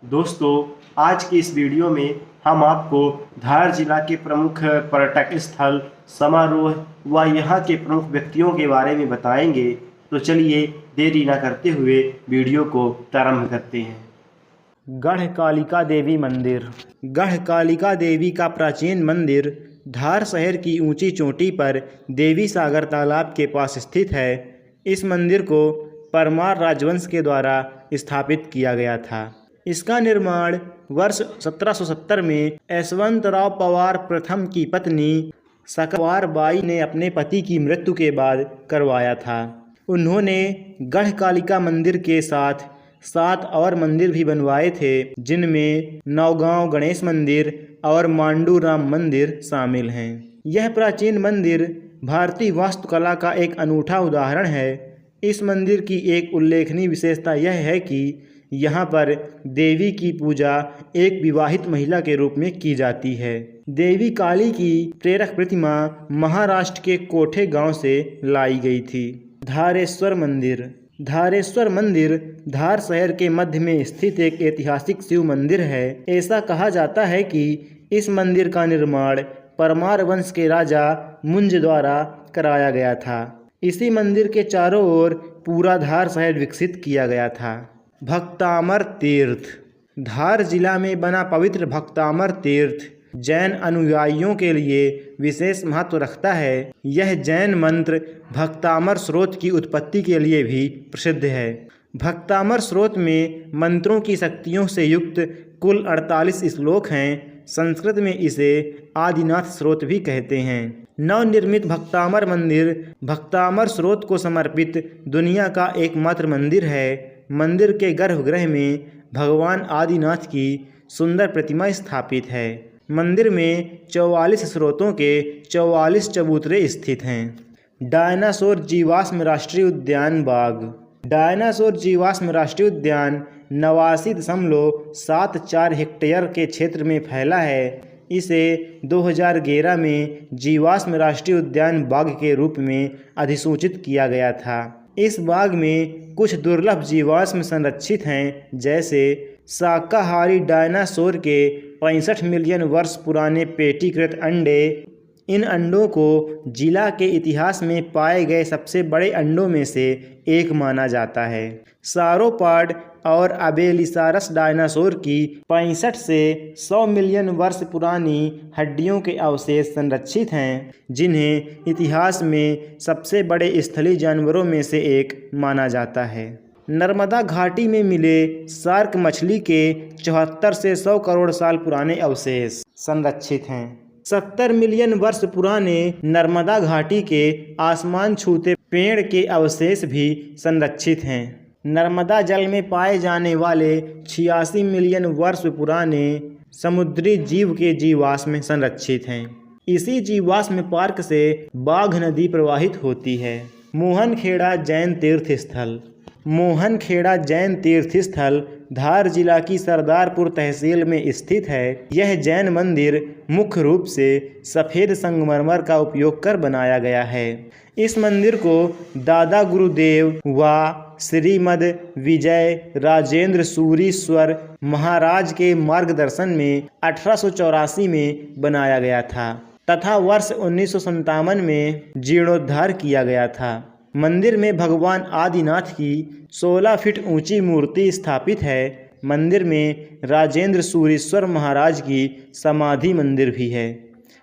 दोस्तों, आज की इस वीडियो में हम आपको धार जिला के प्रमुख पर्यटक स्थल, समारोह व यहाँ के प्रमुख व्यक्तियों के बारे में बताएंगे। तो चलिए देरी न करते हुए वीडियो को प्रारंभ करते हैं। गढ़कालिका देवी मंदिर। गढ़कालिका देवी का प्राचीन मंदिर धार शहर की ऊंची चोटी पर देवी सागर तालाब के पास स्थित है। इस मंदिर को परमार राजवंश के द्वारा स्थापित किया गया था। इसका निर्माण वर्ष 1770 में यशवंतराव पवार प्रथम की पत्नी सकवार बाई ने अपने पति की मृत्यु के बाद करवाया था। उन्होंने गढ़कालिका मंदिर के साथ 7 और मंदिर भी बनवाए थे, जिनमें नौगांव गणेश मंदिर और मांडू राम मंदिर शामिल हैं। यह प्राचीन मंदिर भारतीय वास्तुकला का एक अनूठा उदाहरण है। इस मंदिर की एक उल्लेखनीय विशेषता यह है कि यहाँ पर देवी की पूजा एक विवाहित महिला के रूप में की जाती है। देवी काली की प्रेरक प्रतिमा महाराष्ट्र के कोठे गांव से लाई गई थी। धारेश्वर मंदिर। धारेश्वर मंदिर धार शहर के मध्य में स्थित एक ऐतिहासिक शिव मंदिर है। ऐसा कहा जाता है कि इस मंदिर का निर्माण परमार वंश के राजा मुंज द्वारा कराया गया था। इसी मंदिर के चारों ओर पूरा धार शहर विकसित किया गया था। भक्तामर तीर्थ। धार जिला में बना पवित्र भक्तामर तीर्थ जैन अनुयायियों के लिए विशेष महत्व रखता है। यह जैन मंत्र भक्तामर स्रोत की उत्पत्ति के लिए भी प्रसिद्ध है। भक्तामर स्रोत में मंत्रों की शक्तियों से युक्त कुल 48 श्लोक हैं। संस्कृत में इसे आदिनाथ स्रोत भी कहते हैं। नवनिर्मित भक्तामर मंदिर भक्तामर स्रोत को समर्पित दुनिया का एकमात्र मंदिर है। मंदिर के गर्भगृह में भगवान आदिनाथ की सुंदर प्रतिमा स्थापित है। मंदिर में 44 स्रोतों के 44 चबूतरे स्थित हैं। डायनासोर जीवाश्म राष्ट्रीय उद्यान बाग। डायनासोर जीवाश्म राष्ट्रीय उद्यान 89.74 हेक्टेयर के क्षेत्र में फैला है। इसे 2011 में जीवाश्म राष्ट्रीय उद्यान बाग के रूप में अधिसूचित किया गया था। इस बाग में कुछ दुर्लभ जीवाश्म संरक्षित हैं, जैसे शाकाहारी डायनासोर के 65 मिलियन वर्ष पुराने पेटीकृत अंडे। इन अंडों को जिला के इतिहास में पाए गए सबसे बड़े अंडों में से एक माना जाता है। सारोपॉड और अबेलिसारस डायनासोर की 65 से 100 मिलियन वर्ष पुरानी हड्डियों के अवशेष संरक्षित हैं, जिन्हें इतिहास में सबसे बड़े स्थलीय जानवरों में से एक माना जाता है। नर्मदा घाटी में मिले शार्क मछली के 74 से 100 करोड़ साल पुराने अवशेष संरक्षित हैं। 70 मिलियन वर्ष पुराने नर्मदा घाटी के आसमान छूते पेड़ के अवशेष भी संरक्षित हैं। नर्मदा जल में पाए जाने वाले 86 मिलियन वर्ष पुराने समुद्री जीव के जीवाश्म संरक्षित हैं। इसी जीवाश्म पार्क से बाघ नदी प्रवाहित होती है। मोहनखेड़ा जैन तीर्थ स्थल। मोहनखेड़ा जैन तीर्थ स्थल धार जिला की सरदारपुर तहसील में स्थित है। यह जैन मंदिर मुख्य रूप से सफ़ेद संगमरमर का उपयोग कर बनाया गया है। इस मंदिर को दादा गुरुदेव व श्रीमद विजय राजेंद्र सूरीश्वर महाराज के मार्गदर्शन में 1884 में बनाया गया था तथा वर्ष 1957 में जीर्णोद्धार किया गया था। मंदिर में भगवान आदिनाथ की 16 फीट ऊंची मूर्ति स्थापित है। मंदिर में राजेंद्र सूरीश्वर महाराज की समाधि मंदिर भी है,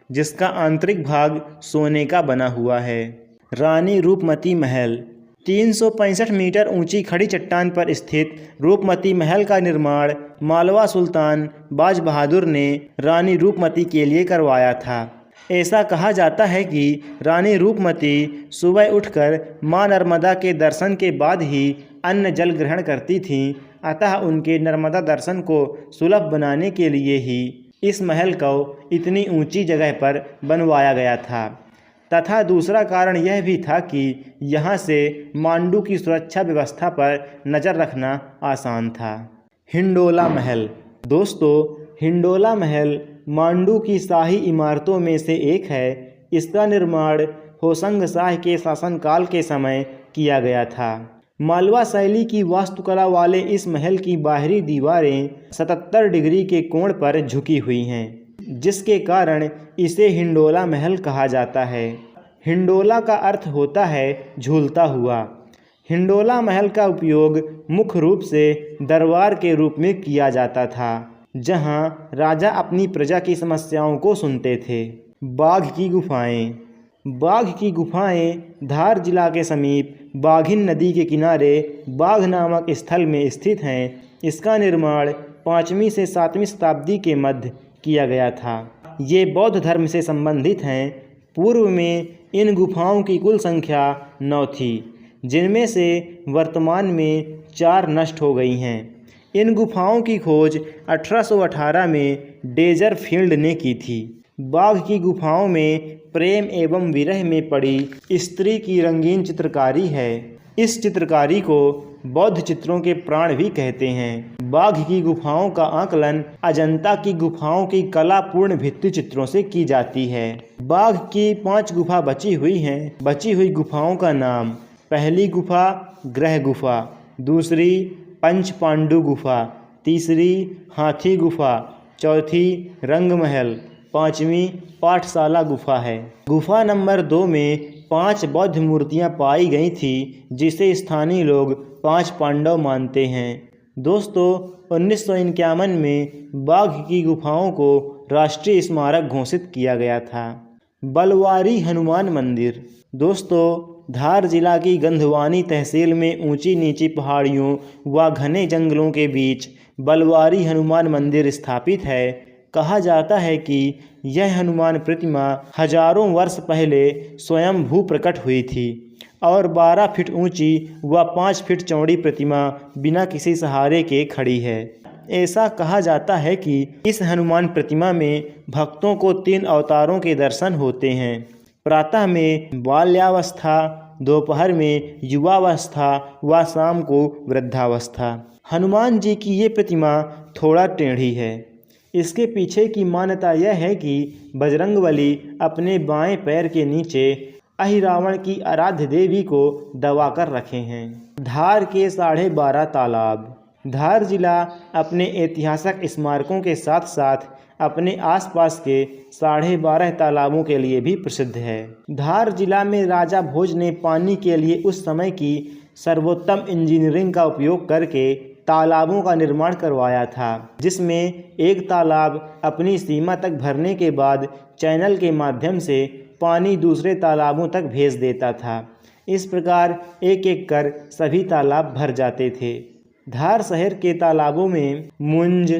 जिसका आंतरिक भाग सोने का बना हुआ है। रानी रूपमती महल। 365 मीटर ऊंची खड़ी चट्टान पर स्थित रूपमती महल का निर्माण मालवा सुल्तान बाज बहादुर ने रानी रूपमती के लिए करवाया था। ऐसा कहा जाता है कि रानी रूपमती सुबह उठकर मां नर्मदा के दर्शन के बाद ही अन्न जल ग्रहण करती थीं, अतः उनके नर्मदा दर्शन को सुलभ बनाने के लिए ही इस महल को इतनी ऊंची जगह पर बनवाया गया था। तथा दूसरा कारण यह भी था कि यहाँ से मांडू की सुरक्षा व्यवस्था पर नज़र रखना आसान था। हिंडोला महल। दोस्तों, हिंडोला महल मांडू की शाही इमारतों में से एक है। इसका निर्माण होशंग शाह के शासनकाल के समय किया गया था। मालवा शैली की वास्तुकला वाले इस महल की बाहरी दीवारें 77 डिग्री के कोण पर झुकी हुई हैं, जिसके कारण इसे हिंडोला महल कहा जाता है। हिंडोला का अर्थ होता है झूलता हुआ। हिंडोला महल का उपयोग मुख्य रूप से दरबार के रूप में किया जाता था, जहां राजा अपनी प्रजा की समस्याओं को सुनते थे। बाघ की गुफाएं। बाघ की गुफाएं धार जिला के समीप बाघिन नदी के किनारे बाघ नामक स्थल में स्थित हैं। इसका निर्माण 5वीं से 7वीं शताब्दी के मध्य किया गया था। ये बौद्ध धर्म से संबंधित हैं। पूर्व में इन गुफाओं की कुल संख्या 9 थी, जिनमें से वर्तमान में 4 नष्ट हो गई हैं। इन गुफाओं की खोज 1818 में डेजर फील्ड ने की थी। बाघ की गुफाओं में प्रेम एवं विरह में पड़ी स्त्री की रंगीन चित्रकारी है। इस चित्रकारी को बौद्ध चित्रों के प्राण भी कहते हैं। बाघ की गुफाओं का आकलन अजंता की गुफाओं की कलापूर्ण भित्ति चित्रों से की जाती है। बाघ की 5 गुफा बची हुई हैं। बची हुई गुफाओं का नाम: पहली गुफा ग्रह गुफा, दूसरी पंच पांडु गुफा, तीसरी हाथी गुफा, चौथी रंग महल, 5वीं पाठशाला गुफा है। गुफा नंबर 2 में 5 बौद्ध मूर्तियां पाई गई थी, जिसे स्थानीय लोग 5 पांडव मानते हैं। दोस्तों, 1951 में बाघ की गुफाओं को राष्ट्रीय स्मारक घोषित किया गया था। बलवारी हनुमान मंदिर। दोस्तों, धार जिला की गंधवानी तहसील में ऊंची नीची पहाड़ियों व घने जंगलों के बीच बलवारी हनुमान मंदिर स्थापित है। कहा जाता है कि यह हनुमान प्रतिमा हजारों वर्ष पहले स्वयं भू प्रकट हुई थी और 12 फीट ऊंची व 5 फीट चौड़ी प्रतिमा बिना किसी सहारे के खड़ी है। ऐसा कहा जाता है कि इस हनुमान प्रतिमा में भक्तों को 3 अवतारों के दर्शन होते हैं: प्रातः में बाल्यावस्था, दोपहर में युवावस्था व शाम को वृद्धावस्था। हनुमान जी की ये प्रतिमा थोड़ा टेढ़ी है। इसके पीछे की मान्यता यह है कि बजरंगबली अपने बाएं पैर के नीचे अहिरावण की आराध्य देवी को दबाकर रखे हैं। धार के 12.5 तालाब। धार जिला अपने ऐतिहासिक स्मारकों के साथ साथ अपने आसपास के 12.5 तालाबों के लिए भी प्रसिद्ध है। धार जिला में राजा भोज ने पानी के लिए उस समय की सर्वोत्तम इंजीनियरिंग का उपयोग करके तालाबों का निर्माण करवाया था, जिसमें एक तालाब अपनी सीमा तक भरने के बाद चैनल के माध्यम से पानी दूसरे तालाबों तक भेज देता था। इस प्रकार एक एक कर सभी तालाब भर जाते थे। धार शहर के तालाबों में मुंज,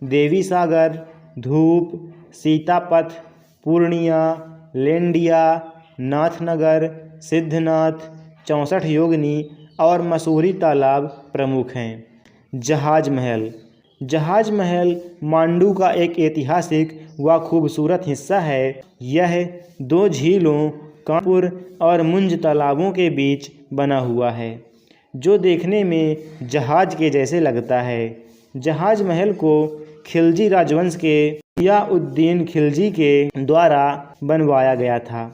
देवी सागर, धूप, सीतापथ, पूर्णिया, लेंडिया, नाथनगर, सिद्धनाथ, 64 योगिनी और मसूरी तालाब प्रमुख हैं। जहाज महल। जहाज महल मांडू का एक ऐतिहासिक व खूबसूरत हिस्सा है। यह 2 झीलों कानपुर और मुंज तालाबों के बीच बना हुआ है, जो देखने में जहाज के जैसे लगता है। जहाज महल को खिलजी राजवंश के जियाउद्दीन खिलजी के द्वारा बनवाया गया था।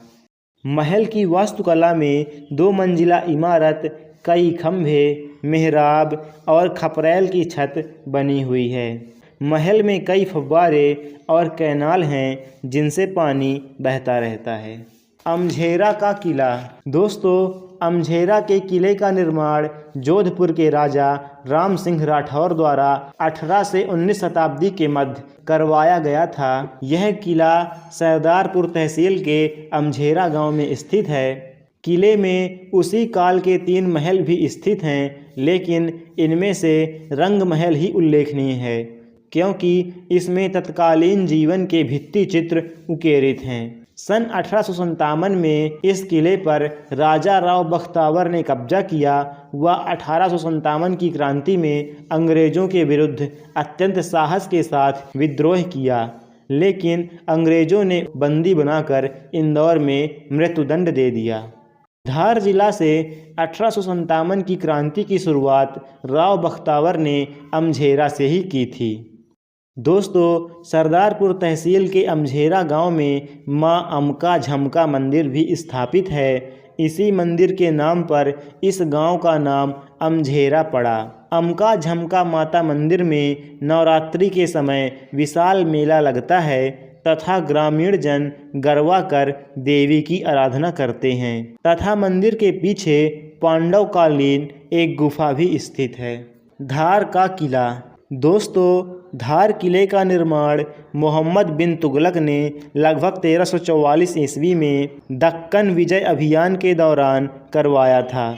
महल की वास्तुकला में 2 मंजिला इमारत, कई खंभे, मेहराब और खपरेल की छत बनी हुई है। महल में कई फव्वारे और कैनाल हैं, जिनसे पानी बहता रहता है। अमझेरा का किला। दोस्तों, अमझेरा के किले का निर्माण जोधपुर के राजा राम सिंह राठौर द्वारा 18 से 19 शताब्दी के मध्य करवाया गया था। यह किला सरदारपुर तहसील के अमझेरा गांव में स्थित है। किले में उसी काल के 3 महल भी स्थित हैं, लेकिन इनमें से रंग महल ही उल्लेखनीय है, क्योंकि इसमें तत्कालीन जीवन के भित्ति चित्र उकेरित हैं। सन 1857 में इस किले पर राजा राव बख्तावर ने कब्जा किया व 1857 की क्रांति में अंग्रेजों के विरुद्ध अत्यंत साहस के साथ विद्रोह किया, लेकिन अंग्रेजों ने बंदी बनाकर इंदौर में मृत्युदंड दे दिया। धार जिला से 1857 की क्रांति की शुरुआत राव बख्तावर ने अमझेरा से ही की थी। दोस्तों, सरदारपुर तहसील के अमझेरा गांव में मां अमका झमका मंदिर भी स्थापित है। इसी मंदिर के नाम पर इस गांव का नाम अमझेरा पड़ा। अमका झमका माता मंदिर में नवरात्रि के समय विशाल मेला लगता है तथा ग्रामीण जन गरबा कर देवी की आराधना करते हैं तथा मंदिर के पीछे पांडव कालीन एक गुफा भी स्थित है। धार का किला। दोस्तों, धार किले का निर्माण मोहम्मद बिन तुगलक ने लगभग 1344 ईस्वी में दक्कन विजय अभियान के दौरान करवाया था।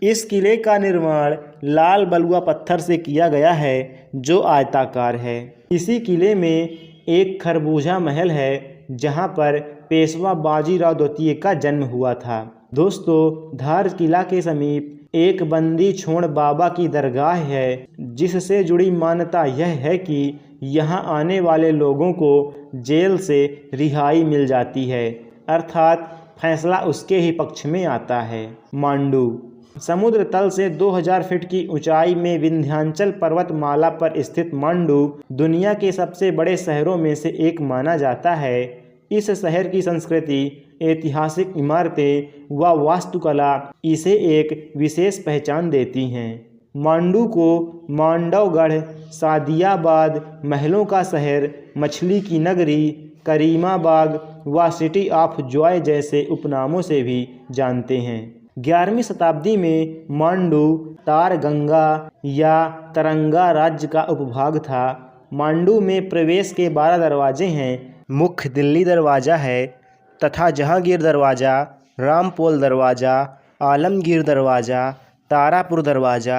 इस किले का निर्माण लाल बलुआ पत्थर से किया गया है जो आयताकार है। इसी किले में एक खरबूजा महल है जहां पर पेशवा बाजीराव द्वितीय का जन्म हुआ था। दोस्तों, धार किला के समीप एक बंदी छोड़ बाबा की दरगाह है जिससे जुड़ी मान्यता यह है कि यहाँ आने वाले लोगों को जेल से रिहाई मिल जाती है, अर्थात फैसला उसके ही पक्ष में आता है। मांडू। समुद्र तल से 2000 फीट की ऊंचाई में विंध्याचल पर्वतमाला पर स्थित मांडू दुनिया के सबसे बड़े शहरों में से एक माना जाता है। इस शहर की संस्कृति, ऐतिहासिक इमारतें व वास्तुकला इसे एक विशेष पहचान देती हैं। मांडू को मांडवगढ़, सादियाबाद, महलों का शहर, मछली की नगरी, करीमाबाग व सिटी ऑफ जॉय जैसे उपनामों से भी जानते हैं। 11वीं शताब्दी में मांडू तारगंगा या तरंगा राज्य का उपभाग था। मांडू में प्रवेश के 12 दरवाजे हैं। मुख्य दिल्ली दरवाज़ा है तथा जहांगीर दरवाज़ा, रामपोल दरवाज़ा, आलमगीर दरवाज़ा, तारापुर दरवाज़ा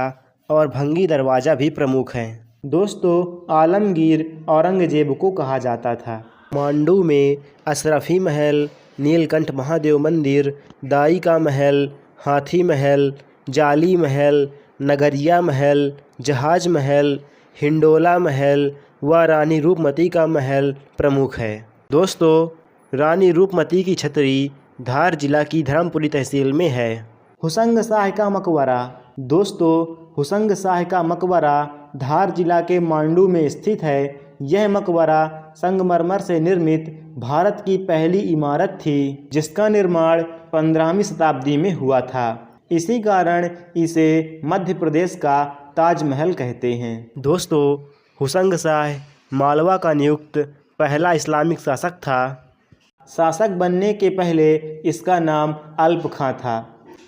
और भंगी दरवाज़ा भी प्रमुख हैं। दोस्तों, आलमगीर औरंगजेब को कहा जाता था। मांडू में अशरफी महल, नीलकंठ महादेव मंदिर, दाई का महल, हाथी महल, जाली महल, नगरिया महल, जहाज महल, हिंडोला महल व रानी रूपमती का महल प्रमुख है। दोस्तों, रानी रूपमती की छतरी धार जिला की धर्मपुरी तहसील में है। हुसंग शाह का मकबरा। दोस्तों, हुसंग शाह का मकबरा धार जिला के मांडू में स्थित है। यह मकबरा संगमरमर से निर्मित भारत की पहली इमारत थी जिसका निर्माण 15वीं शताब्दी में हुआ था। इसी कारण इसे मध्य प्रदेश का ताजमहल कहते हैं। दोस्तों, हुसंग शाह मालवा का नियुक्त पहला इस्लामिक शासक था। शासक बनने के पहले इसका नाम अल्प खां था।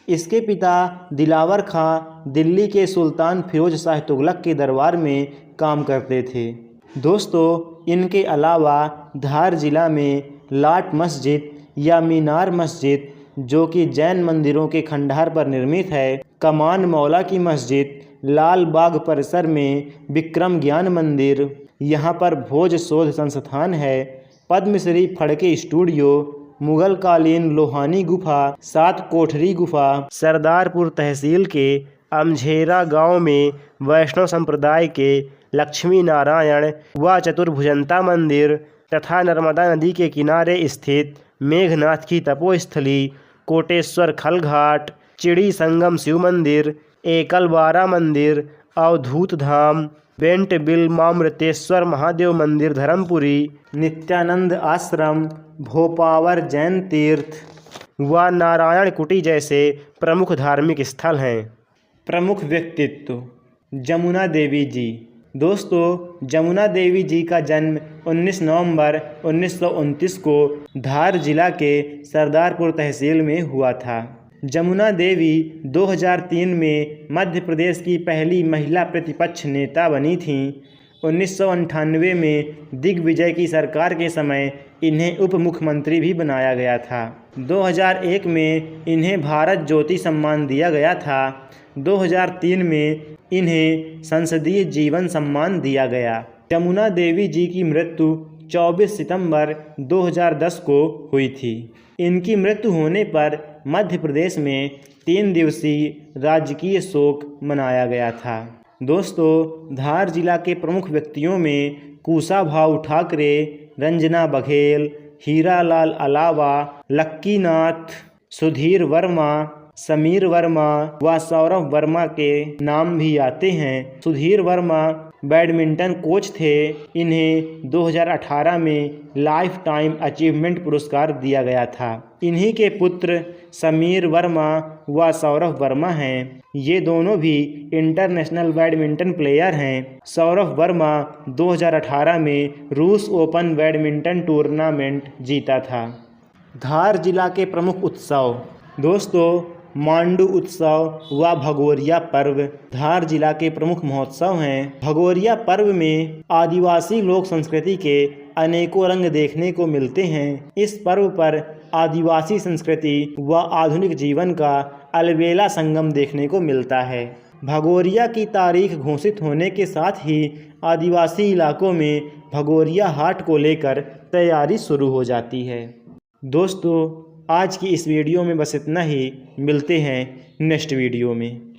इसके पिता दिलावर खां दिल्ली के सुल्तान फिरोज शाह तुगलक के दरबार में काम करते थे। दोस्तों, इनके अलावा धार जिला में लाट मस्जिद या मीनार मस्जिद जो कि जैन मंदिरों के खंडहर पर निर्मित है, कमान मौला की मस्जिद, लाल बाग परिसर में विक्रम ज्ञान मंदिर, यहाँ पर भोज शोध संस्थान है, पद्मश्री फड़के स्टूडियो, मुगल कालीन लोहानी गुफा, 7 कोठरी गुफा, सरदारपुर तहसील के अमझेरा गांव में वैष्णव संप्रदाय के लक्ष्मी नारायण व चतुर्भुजंता मंदिर तथा नर्मदा नदी के किनारे स्थित मेघनाथ की तपोस्थली, कोटेश्वर खलघाट, चिड़ी संगम शिव मंदिर, एकलबारा मंदिर, अवधूत धाम, बेंट बिल मामृतेश्वर महादेव मंदिर धर्मपुरी, नित्यानंद आश्रम, भोपावर जैन तीर्थ व नारायण कुटी जैसे प्रमुख धार्मिक स्थल हैं। प्रमुख व्यक्तित्व। जमुना देवी जी। दोस्तों, जमुना देवी जी का जन्म 19 नवंबर 1929 को धार जिला के सरदारपुर तहसील में हुआ था। जमुना देवी 2003 में मध्य प्रदेश की पहली महिला प्रतिपक्ष नेता बनी थीं। 1998 में दिग्विजय की सरकार के समय इन्हें उप मुख्यमंत्री भी बनाया गया था। 2001 में इन्हें भारत ज्योति सम्मान दिया गया था। 2003 में इन्हें संसदीय जीवन सम्मान दिया गया। जमुना देवी जी की मृत्यु 24 सितंबर 2010 को हुई थी। इनकी मृत्यु होने पर मध्य प्रदेश में 3 दिवसीय राजकीय शोक मनाया गया था। दोस्तों, धार जिला के प्रमुख व्यक्तियों में कुशाभाऊ ठाकरे, रंजना बघेल, हीरालाल अलावा, लक्कीनाथ, सुधीर वर्मा, समीर वर्मा व सौरभ वर्मा के नाम भी आते हैं। सुधीर वर्मा बैडमिंटन कोच थे। इन्हें 2018 में लाइफ टाइम अचीवमेंट पुरस्कार दिया गया था। इन्हीं के पुत्र समीर वर्मा व सौरभ वर्मा हैं। ये दोनों भी इंटरनेशनल बैडमिंटन प्लेयर हैं। सौरभ वर्मा 2018 में रूस ओपन बैडमिंटन टूर्नामेंट जीता था। धार जिला के प्रमुख उत्सव। दोस्तों, मांडू उत्सव व भगोरिया पर्व धार जिला के प्रमुख महोत्सव हैं। भगोरिया पर्व में आदिवासी लोक संस्कृति के अनेकों रंग देखने को मिलते हैं। इस पर्व पर आदिवासी संस्कृति व आधुनिक जीवन का अलबेला संगम देखने को मिलता है। भगोरिया की तारीख घोषित होने के साथ ही आदिवासी इलाकों में भगोरिया हाट को लेकर तैयारी शुरू हो जाती है। दोस्तों, आज की इस वीडियो में बस इतना ही। मिलते हैं नेक्स्ट वीडियो में।